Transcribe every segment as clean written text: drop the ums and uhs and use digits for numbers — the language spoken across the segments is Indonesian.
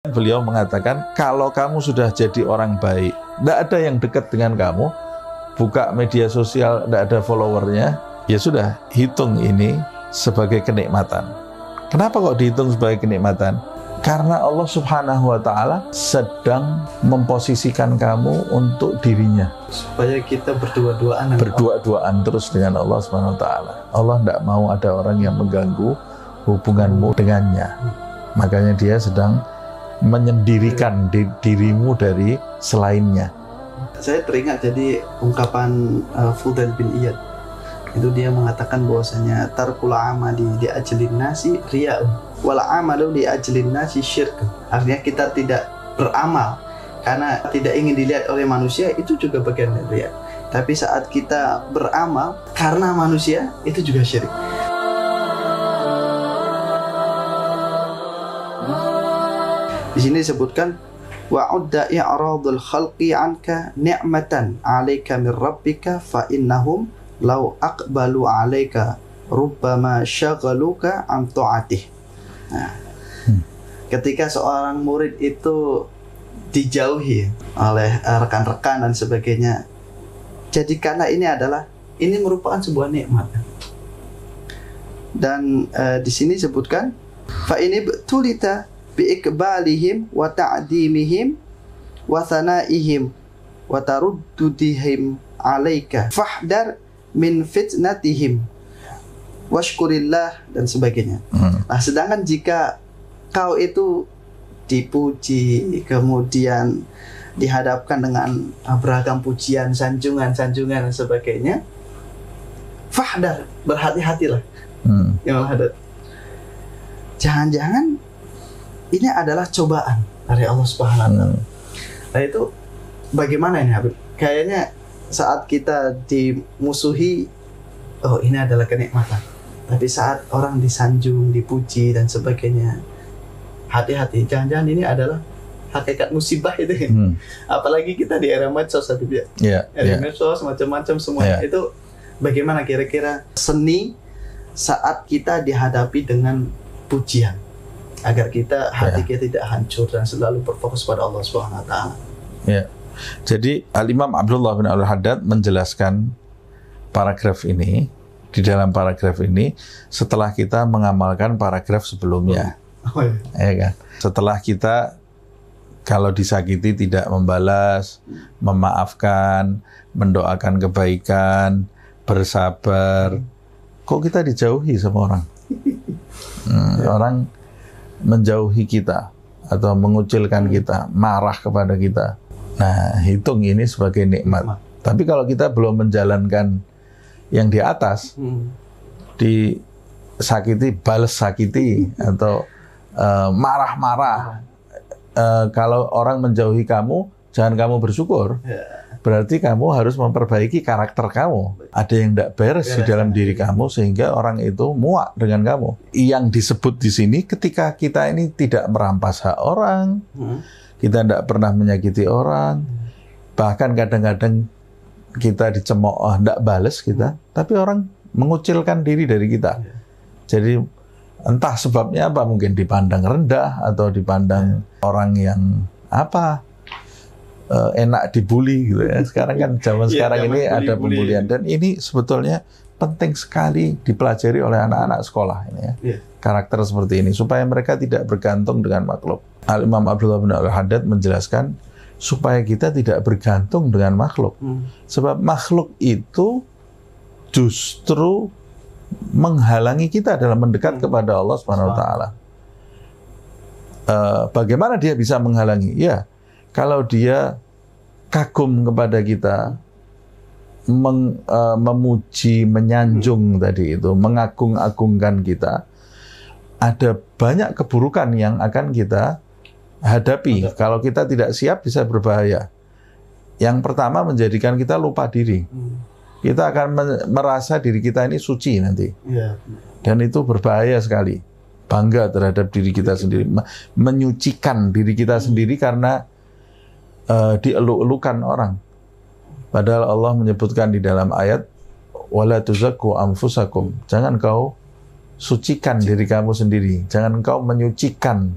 Beliau mengatakan, kalau kamu sudah jadi orang baik, tidak ada yang dekat dengan kamu, buka media sosial, tidak ada followernya, ya sudah, hitung ini sebagai kenikmatan. Kenapa kok dihitung sebagai kenikmatan? Karena Allah Subhanahu wa Ta'ala sedang memposisikan kamu untuk dirinya, supaya kita berdua-duaan terus dengan Allah Subhanahu wa Ta'ala. Allah tidak mau ada orang yang mengganggu hubunganmu dengannya. Makanya dia sedang menyendirikan dirimu dari selainnya. Saya teringat jadi ungkapan Fudail bin Iyad. Itu dia mengatakan bahwasanya tarkul amali li ajlin nasi riya'un wal amalu li ajlin nasi syirk. Artinya kita tidak beramal karena tidak ingin dilihat oleh manusia, itu juga bagian dari riya. Tapi saat kita beramal karena manusia, itu juga syirik. Di sini disebutkan wa'udda i'radul khalqi anka ni'matan 'alaika min rabbika fa innahum law aqbalu 'alaika rubbama syaghaluka an ta'atih. Nah, ketika seorang murid itu dijauhi oleh rekan-rekan dan sebagainya, jadikanlah ini merupakan sebuah nikmat. Dan di sini disebutkan fa ini tulita biikbalihim wa ta'dimihim wa thanaihim wa taruddudihim alaika fahdar min fitnatihim washkurillah dan sebagainya. Nah, sedangkan jika kau itu dipuji, kemudian dihadapkan dengan beragam pujian, sanjungan dan sebagainya, fahdar, berhati-hatilah. Yang hadat. Jangan-jangan ini adalah cobaan dari Allah Subhanahu wa Ta'ala. Nah, itu bagaimana ini Habib? Kayaknya saat kita dimusuhi, oh ini adalah kenikmatan. Tapi saat orang disanjung, dipuji dan sebagainya, hati-hati. Jangan-jangan ini adalah hakikat musibah itu. Apalagi kita di era medsos, Habib ya. Era medsos macam-macam semuanya. Itu bagaimana kira-kira seni saat kita dihadapi dengan pujian, agar kita hati kita tidak hancur dan selalu berfokus pada Allah Subhanahu wa Ta'ala. Ya. Jadi Al-Imam Abdullah bin Al-Haddad menjelaskan paragraf ini, di dalam paragraf ini setelah kita mengamalkan paragraf sebelumnya. Ya kan? Setelah kita kalau disakiti tidak membalas, memaafkan, mendoakan kebaikan, bersabar. Kok kita dijauhi sama orang? Orang menjauhi kita atau mengucilkan kita, marah kepada kita. Nah, hitung ini sebagai nikmat. Tapi kalau kita belum menjalankan yang di atas, disakiti, balas sakiti, atau marah-marah. Kalau orang menjauhi kamu, jangan kamu bersyukur. Berarti kamu harus memperbaiki karakter kamu. Ada yang tidak beres di dalam diri kamu sehingga orang itu muak dengan kamu. Yang disebut di sini ketika kita ini tidak merampas hak orang, kita tidak pernah menyakiti orang, bahkan kadang-kadang kita dicemooh, tidak balas kita, tapi orang mengucilkan diri dari kita. Jadi entah sebabnya apa, mungkin dipandang rendah atau dipandang orang yang enak dibully gitu ya. Sekarang kan zaman sekarang ini ada pembulian, dan ini sebetulnya penting sekali dipelajari oleh anak-anak sekolah ini ya. Karakter seperti ini supaya mereka tidak bergantung dengan makhluk. Al-Imam Abdullah bin Al-Haddad menjelaskan supaya kita tidak bergantung dengan makhluk. Sebab makhluk itu justru menghalangi kita dalam mendekat kepada Allah Subhanahu wa Ta'ala. Bagaimana dia bisa menghalangi? Ya, kalau dia kagum kepada kita, memuji, menyanjung tadi itu, mengagung-agungkan kita, ada banyak keburukan yang akan kita hadapi. Kalau kita tidak siap, bisa berbahaya. Yang pertama, menjadikan kita lupa diri. Kita akan merasa diri kita ini suci nanti. Dan itu berbahaya sekali. Bangga terhadap diri kita sendiri. Menyucikan diri kita sendiri karena dieluk-elukan orang. Padahal Allah menyebutkan di dalam ayat wala tuzakku anfusakum. Jangan kau sucikan diri kamu sendiri. Jangan engkau menyucikan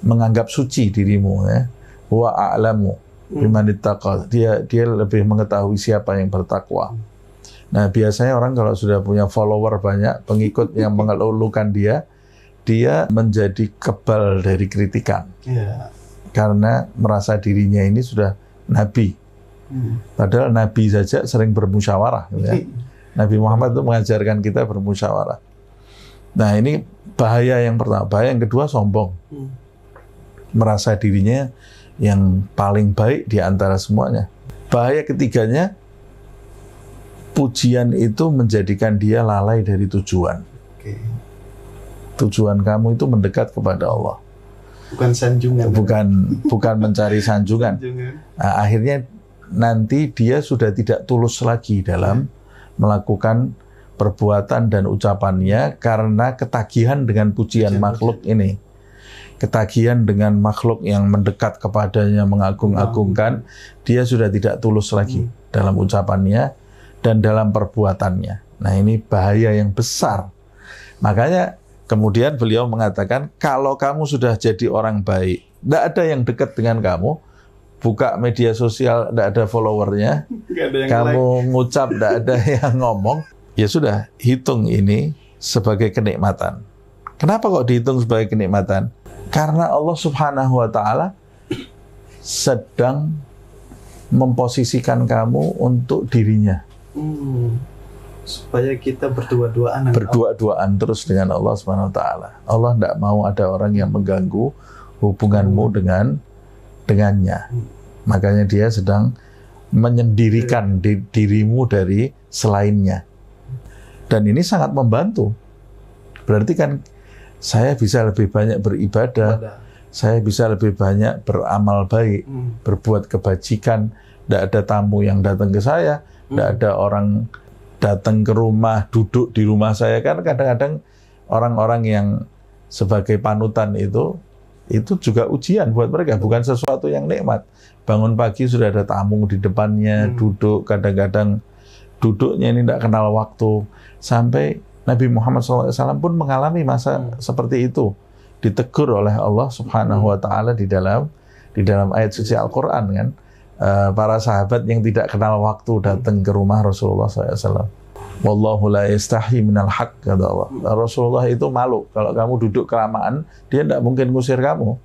menganggap suci dirimu, ya. Wa a'lamu biman ittaqa. Dia lebih mengetahui siapa yang bertakwa. Nah, biasanya orang kalau sudah punya follower banyak, pengikut yang mengeluhkan dia menjadi kebal dari kritikan. Karena merasa dirinya ini sudah nabi. Padahal nabi saja sering bermusyawarah, gitu ya. Nabi Muhammad itu mengajarkan kita bermusyawarah. Nah, ini bahaya yang pertama. Bahaya yang kedua, sombong. Merasa dirinya yang paling baik di antara semuanya. Bahaya ketiganya, pujian itu menjadikan dia lalai dari tujuan. Tujuan kamu itu mendekat kepada Allah. Bukan sanjungan. Bukan mencari sanjungan. Nah, akhirnya nanti dia sudah tidak tulus lagi dalam melakukan perbuatan dan ucapannya karena ketagihan dengan pujian makhluk ini. Ketagihan dengan makhluk yang mendekat kepadanya, mengagung-agungkan, dia sudah tidak tulus lagi dalam ucapannya dan dalam perbuatannya. Nah, ini bahaya yang besar. Makanya kemudian beliau mengatakan, kalau kamu sudah jadi orang baik, tidak ada yang dekat dengan kamu, buka media sosial, tidak ada followernya, kamu ngucap, tidak ada yang ngomong, ya sudah, hitung ini sebagai kenikmatan. Kenapa kok dihitung sebagai kenikmatan? Karena Allah Subhanahu wa Ta'ala sedang memposisikan kamu untuk dirinya. Supaya kita berdua-duaan terus dengan Allah Subhanahu wa Ta'ala. Allah tidak mau ada orang yang mengganggu hubunganmu dengannya. Makanya dia sedang menyendirikan dirimu dari selainnya. Dan ini sangat membantu. Berarti kan saya bisa lebih banyak beribadah, saya bisa lebih banyak beramal baik, berbuat kebajikan. Tidak ada tamu yang datang ke saya, tidak ada orang datang ke rumah, duduk di rumah saya. Kan kadang-kadang orang-orang yang sebagai panutan itu juga ujian buat mereka, bukan sesuatu yang nikmat. Bangun pagi sudah ada tamu di depannya, duduk, kadang-kadang duduknya ini tidak kenal waktu. Sampai Nabi Muhammad SAW pun mengalami masa seperti itu. Ditegur oleh Allah Subhanahu wa Ta'ala di dalam ayat suci Al-Quran, kan. Para sahabat yang tidak kenal waktu datang ke rumah Rasulullah SAW. Wallahu la yastahi minal haq, kata Allah. Rasulullah itu malu. Kalau kamu duduk kelamaan, dia tidak mungkin ngusir kamu.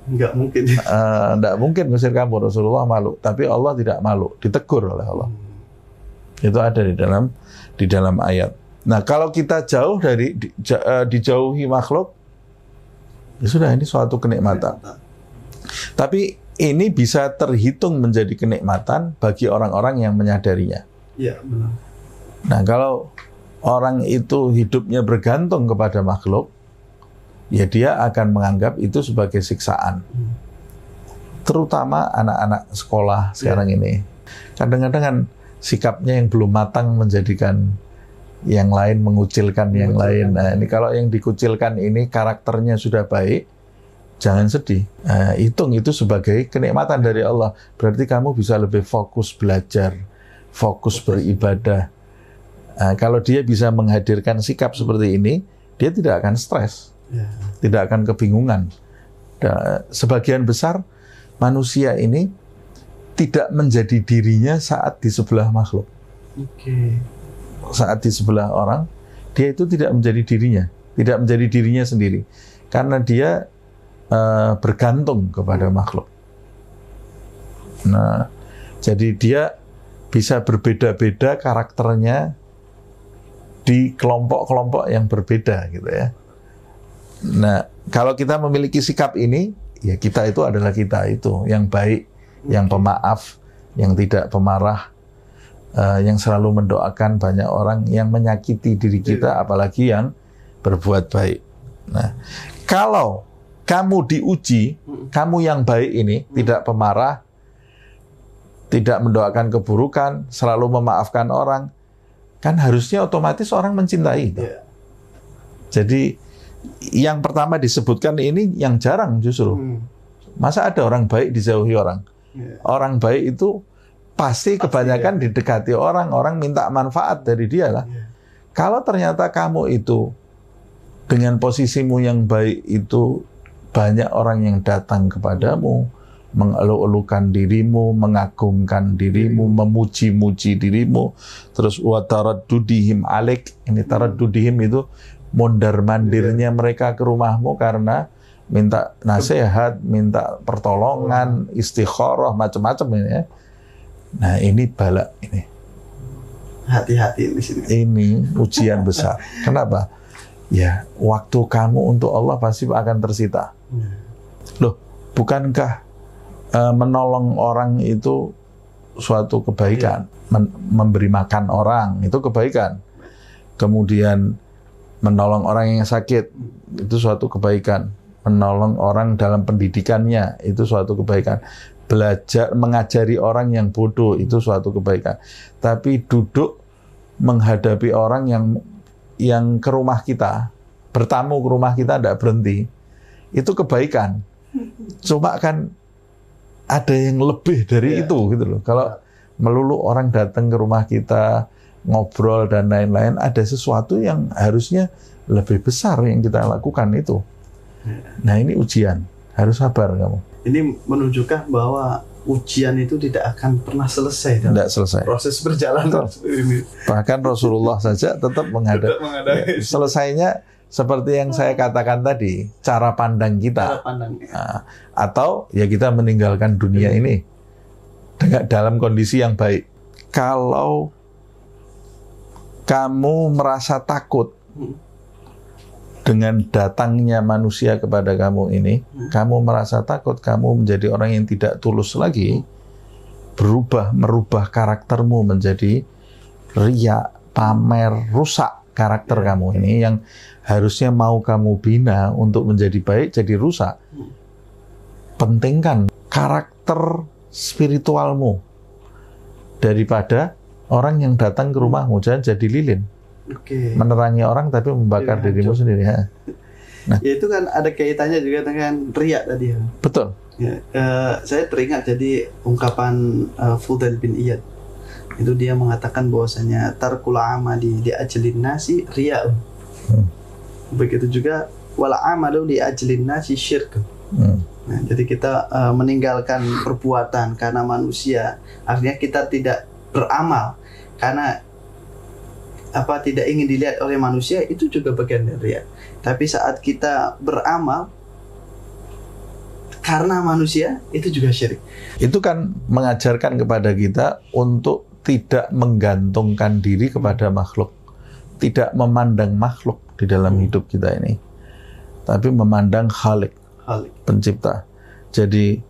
Nggak mungkin. Tidak mungkin ngusir kamu. Rasulullah malu. Tapi Allah tidak malu. Ditegur oleh Allah. Itu ada di dalam ayat. Nah, kalau kita jauh dari dijauhi makhluk, ya sudah, ini suatu kenikmatan. Tapi ini bisa terhitung menjadi kenikmatan bagi orang-orang yang menyadarinya. Iya, benar. Nah, kalau orang itu hidupnya bergantung kepada makhluk, ya dia akan menganggap itu sebagai siksaan. Terutama anak-anak sekolah sekarang ini. Kadang-kadang kan sikapnya yang belum matang menjadikan yang lain mengucilkan yang lain. Nah, ini kalau yang dikucilkan ini karakternya sudah baik, jangan sedih. Hitung itu sebagai kenikmatan dari Allah. Berarti kamu bisa lebih fokus belajar, fokus beribadah. Kalau dia bisa menghadirkan sikap seperti ini, dia tidak akan stres, tidak akan kebingungan. Sebagian besar manusia ini tidak menjadi dirinya saat di sebelah makhluk. Saat di sebelah orang, dia itu tidak menjadi dirinya sendiri, karena dia bergantung kepada makhluk. Nah, jadi dia bisa berbeda-beda karakternya di kelompok-kelompok yang berbeda, gitu ya. Nah, kalau kita memiliki sikap ini, ya kita itu adalah kita itu yang baik, yang pemaaf, yang tidak pemarah, yang selalu mendoakan banyak orang yang menyakiti diri kita, apalagi yang berbuat baik. Nah, kalau kamu diuji, kamu yang baik ini, tidak pemarah, tidak mendoakan keburukan, selalu memaafkan orang, kan harusnya otomatis orang mencintai. Jadi, yang pertama disebutkan ini yang jarang justru. Masa ada orang baik dijauhi orang? Orang baik itu pasti kebanyakan didekati orang minta manfaat dari dia lah. Kalau ternyata kamu itu dengan posisimu yang baik itu banyak orang yang datang kepadamu, mengeluh-elukan dirimu, mengagungkan dirimu, memuji-muji dirimu, terus wa taraddudihim alaik. Ini taraddudihim itu mondar-mandirnya mereka ke rumahmu karena minta nasihat, minta pertolongan, istikharah, macam-macam ini ya. Nah, ini bala ini. Hati-hati di sini. Ini ujian besar. Kenapa? Ya, waktu kamu untuk Allah pasti akan tersita. Loh, bukankah menolong orang itu suatu kebaikan, memberi makan orang itu kebaikan, kemudian menolong orang yang sakit itu suatu kebaikan, menolong orang dalam pendidikannya itu suatu kebaikan, belajar mengajari orang yang bodoh itu suatu kebaikan. Tapi duduk menghadapi orang yang ke rumah kita, bertamu ke rumah kita tidak berhenti, itu kebaikan. Cuma kan ada yang lebih dari itu gitu loh. Kalau melulu orang datang ke rumah kita, ngobrol dan lain-lain, ada sesuatu yang harusnya lebih besar yang kita lakukan itu. Nah, ini ujian, harus sabar kamu. Ini menunjukkan bahwa ujian itu tidak akan pernah selesai. Tidak selesai. Proses perjalanan ini. Bahkan Rasulullah saja tetap menghadapi. Selesainya seperti yang saya katakan tadi, cara pandang kita. Cara pandang, ya. Nah, atau ya kita meninggalkan dunia ini dalam kondisi yang baik. Kalau kamu merasa takut dengan datangnya manusia kepada kamu ini, kamu merasa takut, kamu menjadi orang yang tidak tulus lagi, merubah karaktermu menjadi riya, pamer, rusak karakter kamu ini yang harusnya mau kamu bina untuk menjadi baik, jadi rusak. Pentingkan karakter spiritualmu daripada orang yang datang ke rumahmu. Jangan jadi lilin. Menerangi orang tapi membakar dirimu sendiri. Ya. Nah, ya itu kan ada kaitannya juga dengan riya tadi. Betul. Ya, saya teringat jadi ungkapan Fudail bin Iyad. Itu dia mengatakan bahwasanya tarkul amali li ajlin nasi riya. Begitu juga wala amalu li ajlin nasi syirk. Nah, jadi kita meninggalkan perbuatan karena manusia, artinya kita tidak beramal karena tidak ingin dilihat oleh manusia, itu juga bagian dari riya. Tapi saat kita beramal karena manusia, itu juga syirik. Itu kan mengajarkan kepada kita untuk tidak menggantungkan diri kepada makhluk, tidak memandang makhluk di dalam hidup kita ini, tapi memandang Khalik, pencipta. Jadi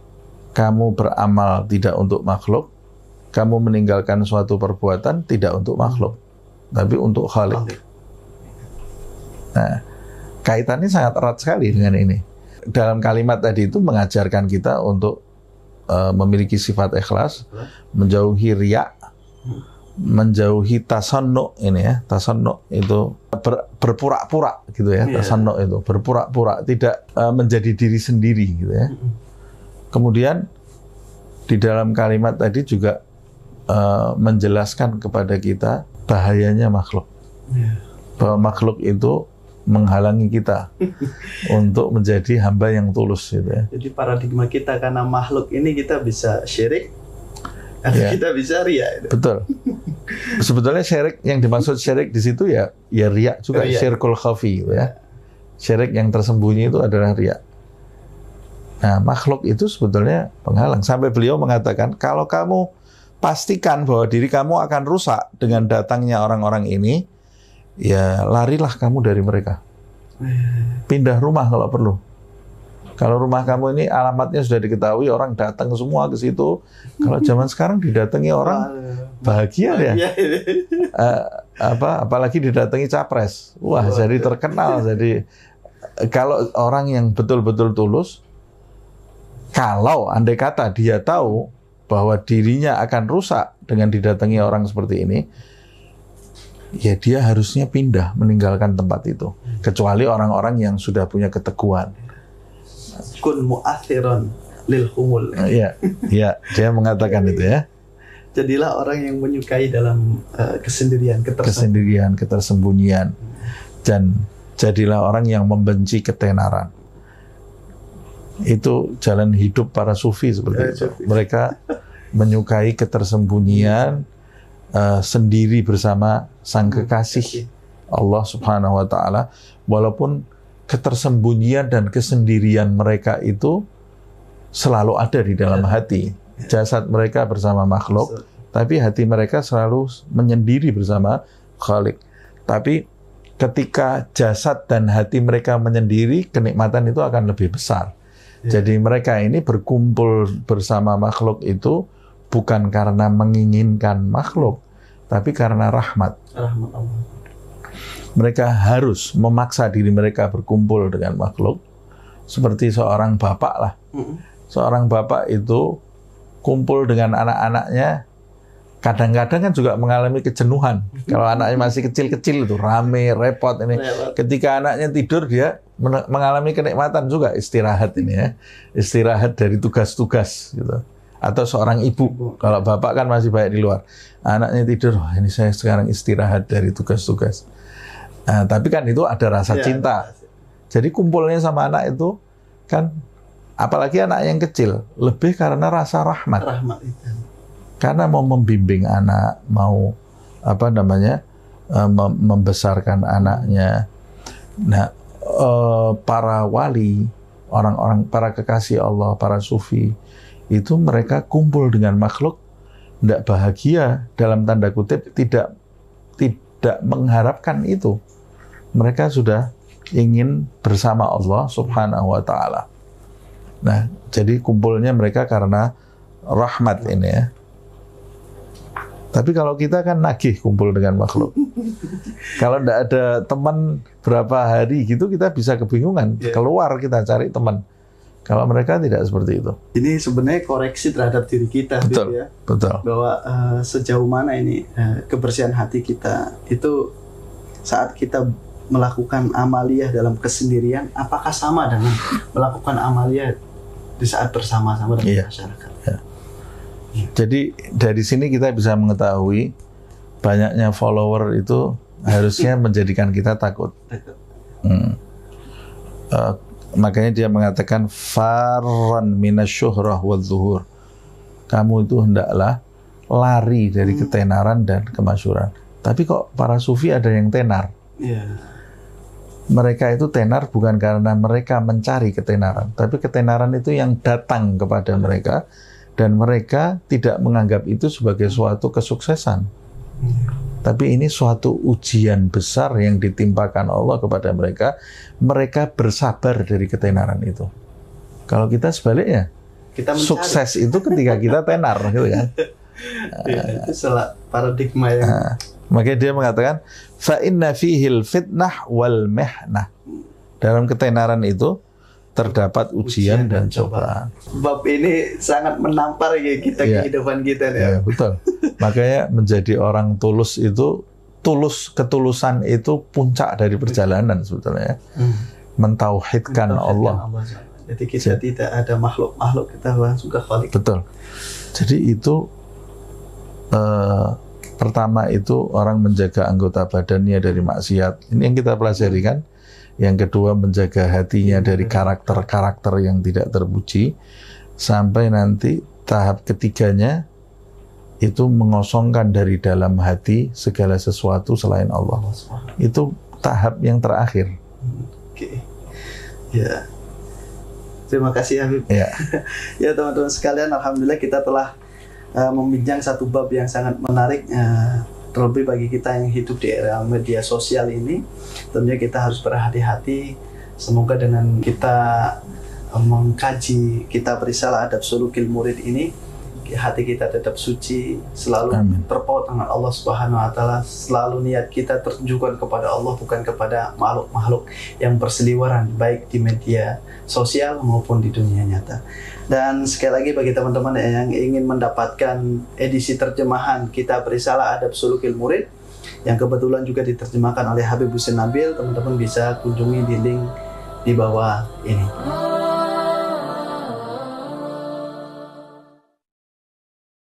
kamu beramal tidak untuk makhluk, kamu meninggalkan suatu perbuatan tidak untuk makhluk, tapi untuk Khalik. Nah, kaitannya sangat erat sekali dengan ini. Dalam kalimat tadi itu mengajarkan kita untuk memiliki sifat ikhlas, menjauhi riya, menjauhi tasannu ini ya. Tasannu itu berpura-pura gitu ya. Tasannu itu berpura-pura, tidak menjadi diri sendiri gitu ya. Kemudian di dalam kalimat tadi juga menjelaskan kepada kita bahayanya makhluk. Bahwa makhluk itu menghalangi kita untuk menjadi hamba yang tulus gitu ya. Jadi paradigma kita karena makhluk ini kita bisa syirik, kita bisa riya. Betul. Sebetulnya syirik yang dimaksud syirik di situ ya riya juga, syirkul khafi gitu ya. Syirik yang tersembunyi itu adalah riya. Nah, makhluk itu sebetulnya penghalang. Sampai beliau mengatakan, kalau kamu pastikan bahwa diri kamu akan rusak dengan datangnya orang-orang ini, ya larilah kamu dari mereka. Pindah rumah kalau perlu. Kalau rumah kamu ini alamatnya sudah diketahui, orang datang semua ke situ. Kalau zaman sekarang didatangi orang bahagia ya. Apalagi didatangi capres. Wah, jadi terkenal. Jadi kalau orang yang betul-betul tulus, kalau andai kata dia tahu bahwa dirinya akan rusak dengan didatangi orang seperti ini, ya dia harusnya pindah, meninggalkan tempat itu. Kecuali orang-orang yang sudah punya keteguhan. Kun mu'athiron lil humul. Iya, dia mengatakan itu ya. Jadilah orang yang menyukai dalam kesendirian, ketersembunyian. Dan jadilah orang yang membenci ketenaran. Itu jalan hidup para sufi seperti itu. Mereka menyukai ketersembunyian sendiri bersama sang kekasih Allah Subhanahu wa taala, walaupun ketersembunyian dan kesendirian mereka itu selalu ada di dalam hati. Jasad mereka bersama makhluk, tapi hati mereka selalu menyendiri bersama Khalik. Tapi ketika jasad dan hati mereka menyendiri, kenikmatan itu akan lebih besar. Jadi mereka ini berkumpul bersama makhluk itu bukan karena menginginkan makhluk, tapi karena rahmat. Rahmat Allah. Mereka harus memaksa diri mereka berkumpul dengan makhluk. Seperti seorang bapak lah. Seorang bapak itu kumpul dengan anak-anaknya, kadang-kadang kan juga mengalami kejenuhan. Kalau anaknya masih kecil-kecil itu rame, repot ini. Ketika anaknya tidur, dia mengalami kenikmatan juga istirahat ini ya. Istirahat dari tugas-tugas gitu. Atau seorang ibu, kalau bapak kan masih banyak di luar. Anaknya tidur, wah ini saya sekarang istirahat dari tugas-tugas. Nah, tapi kan itu ada rasa cinta. Jadi kumpulnya sama anak itu kan, apalagi anak yang kecil, lebih karena rasa rahmat. Rahmat itu. Karena mau membimbing anak, mau membesarkan anaknya. Nah, para wali, orang-orang para kekasih Allah, para sufi, itu mereka kumpul dengan makhluk, tidak bahagia dalam tanda kutip, tidak mengharapkan itu. Mereka sudah ingin bersama Allah Subhanahu wa taala. Nah, jadi kumpulnya mereka karena rahmat ini ya. Tapi kalau kita kan nagih kumpul dengan makhluk. Kalau tidak ada teman berapa hari gitu, kita bisa kebingungan. Keluar kita cari teman. Kalau mereka tidak seperti itu. Ini sebenarnya koreksi terhadap diri kita, betul, ya. Betul. Bahwa sejauh mana ini kebersihan hati kita itu saat kita melakukan amaliyah dalam kesendirian, apakah sama dengan melakukan amaliyah di saat bersama-sama dengan masyarakat? Ya. Jadi dari sini kita bisa mengetahui banyaknya follower itu harusnya menjadikan kita takut. Makanya dia mengatakan farran minasyuhrah wadzuhur. Kamu itu hendaklah lari dari ketenaran dan kemasyhuran. Tapi kok para sufi ada yang tenar? Mereka itu tenar bukan karena mereka mencari ketenaran, tapi ketenaran itu yang datang kepada mereka. Dan mereka tidak menganggap itu sebagai suatu kesuksesan. Tapi ini suatu ujian besar yang ditimpakan Allah kepada mereka. Mereka bersabar dari ketenaran itu. Kalau kita sebaliknya, kita sukses itu ketika kita tenar, gitu kan? Itu salah paradigma yang. Makanya dia mengatakan, fa inna fihil fitnah wal mihnah. Dalam ketenaran itu terdapat ujian dan cobaan. Bab ini sangat menampar ya kita kehidupan kita ya. Betul. Makanya menjadi orang tulus itu, ketulusan itu puncak dari perjalanan sebetulnya. Mentauhidkan Allah. Jadi kita tidak ada makhluk-makhluk, kita juga Khalik. Betul. Jadi itu pertama itu orang menjaga anggota badannya dari maksiat. Ini yang kita pelajari kan. Yang kedua menjaga hatinya dari karakter-karakter yang tidak terpuji, sampai nanti tahap ketiganya itu mengosongkan dari dalam hati segala sesuatu selain Allah. Itu tahap yang terakhir. Oke. Ya. Terima kasih Habib. Ya. Ya teman-teman sekalian, alhamdulillah kita telah membincang satu bab yang sangat menarik. Terlebih bagi kita yang hidup di era media sosial ini, tentunya kita harus berhati-hati. Semoga dengan kita mengkaji kitab Risalah Adab Sulukil Murid ini, hati kita tetap suci, selalu terpaut dengan Allah Subhanahu wa taala, selalu niat kita tertujukan kepada Allah, bukan kepada makhluk-makhluk yang berseliweran baik di media sosial maupun di dunia nyata. Dan sekali lagi bagi teman-teman yang ingin mendapatkan edisi terjemahan kitab Risalah Adab Sulukil Murid yang kebetulan juga diterjemahkan oleh Habib Hussein Nabil, teman-teman bisa kunjungi di link di bawah ini.